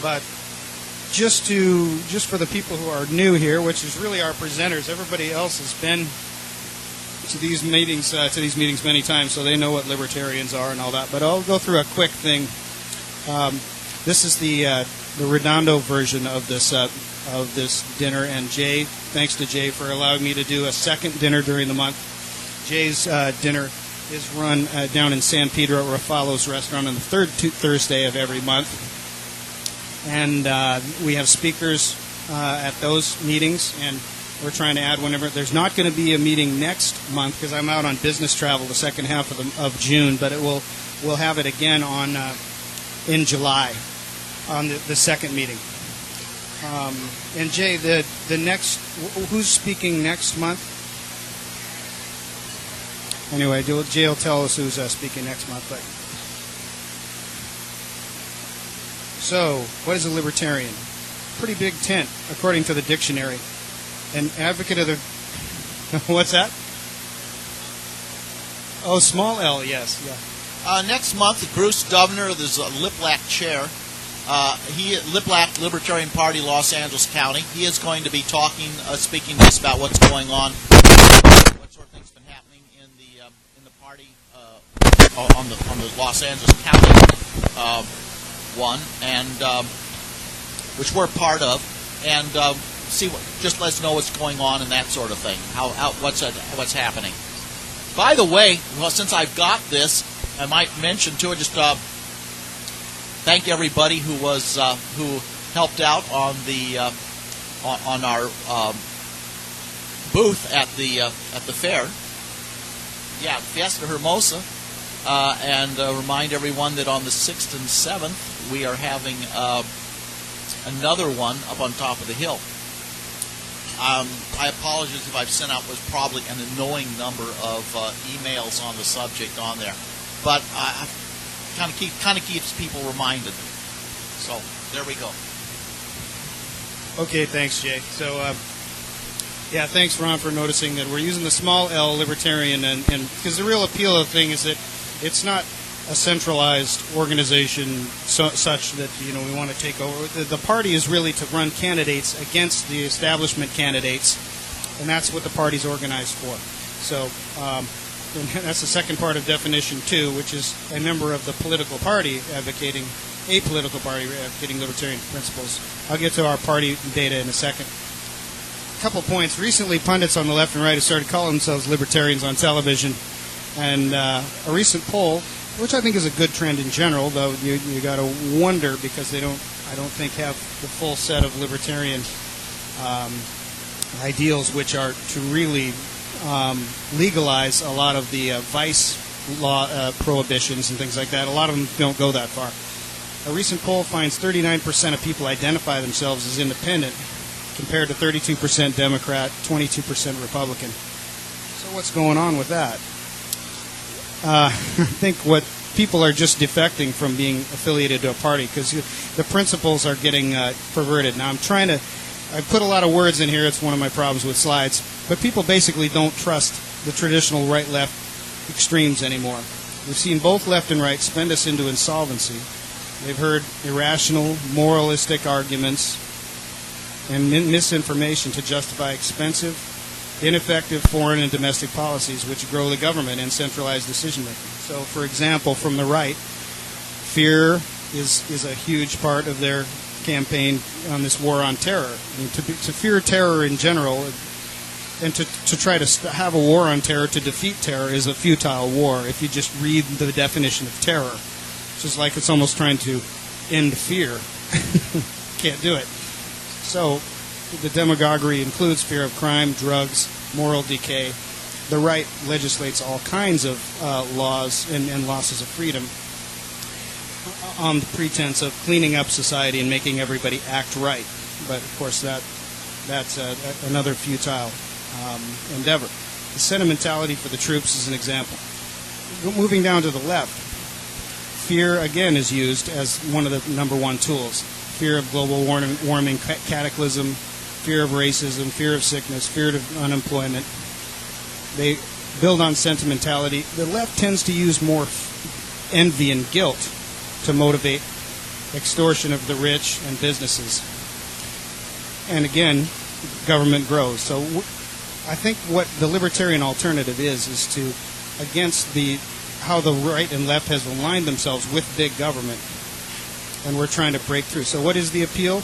But just for the people who are new here, which is really our presenters, everybody else has been to these meetings many times, so they know what libertarians are and all that. But I'll go through a quick thing. This is the Redondo version of this dinner, and Jay, thanks to Jay for allowing me to do a second dinner during the month. Jay's dinner is run down in San Pedro at Rafalo's restaurant on the third Thursday of every month, and we have speakers at those meetings, and we're trying to add whenever. There's not going to be a meeting next month because I'm out on business travel the second half of June, but we'll have it again in July on the second meeting. And Jay, the next, who's speaking next month? Anyway, Jay will tell us who's speaking next month. But so, what is a libertarian? Pretty big tent, according to the dictionary. An advocate of the... What's that? Oh, small L, yes. Yeah. Next month, Bruce Dovner of the Liplac chair, Liplac Libertarian Party, Los Angeles County. He is going to be speaking to us about what's going on, what sort of things been happening in the party on the Los Angeles County one, and which we're part of, and just let us know what's going on and that sort of thing. What's happening. By the way, well, since I've got this, I might mention too. Just thank everybody who helped out on our booth at the fair. Yeah, Fiesta Hermosa, and remind everyone that on the 6th and 7th we are having another one up on top of the hill. I apologize if I've sent out was probably an annoying number of emails on the subject on there, but kind of keeps people reminded. So there we go. Okay, thanks, Jay. So yeah, thanks, Ron, for noticing that we're using the small L libertarian, and because the real appeal of the thing is that it's not a centralized organization such that we want to take over. The party is really to run candidates against the establishment candidates, and that's what the party's organized for. So and that's the second part of definition 2, which is a member of the political party advocating libertarian principles. I'll get to our party data in a second. A couple points. Recently, pundits on the left and right have started calling themselves libertarians on television, and a recent poll, which I think is a good trend in general, though you got to wonder because I don't think have the full set of libertarian ideals, which are to really legalize a lot of the vice law prohibitions and things like that. A lot of them don't go that far. A recent poll finds 39% of people identify themselves as independent, compared to 32% Democrat, 22% Republican. So what's going on with that? I think what people are just defecting from being affiliated to a party because the principles are getting perverted. Now I put a lot of words in here. It's one of my problems with slides. But people basically don't trust the traditional right-left extremes anymore. We've seen both left and right spend us into insolvency. They've heard irrational, moralistic arguments and misinformation to justify expensive, ineffective foreign and domestic policies which grow the government and centralize decision-making. So, for example, from the right, fear is a huge part of their campaign on this war on terror. I mean, to fear terror in general and to try to have a war on terror to defeat terror is a futile war if you just read the definition of terror. It's just like it's almost trying to end fear. Can't do it. So the demagoguery includes fear of crime, drugs, moral decay. The right legislates all kinds of laws and losses of freedom on the pretense of cleaning up society and making everybody act right. But, of course, that's another futile endeavor. The sentimentality for the troops is an example. Moving down to the left, fear, again, is used as one of the number one tools. Fear of global warming cataclysm, fear of racism, fear of sickness, fear of unemployment. They build on sentimentality. The left tends to use more envy and guilt to motivate extortion of the rich and businesses. And again, government grows. So I think what the libertarian alternative is to, against how the right and left has aligned themselves with big government, and we're trying to break through. So what is the appeal?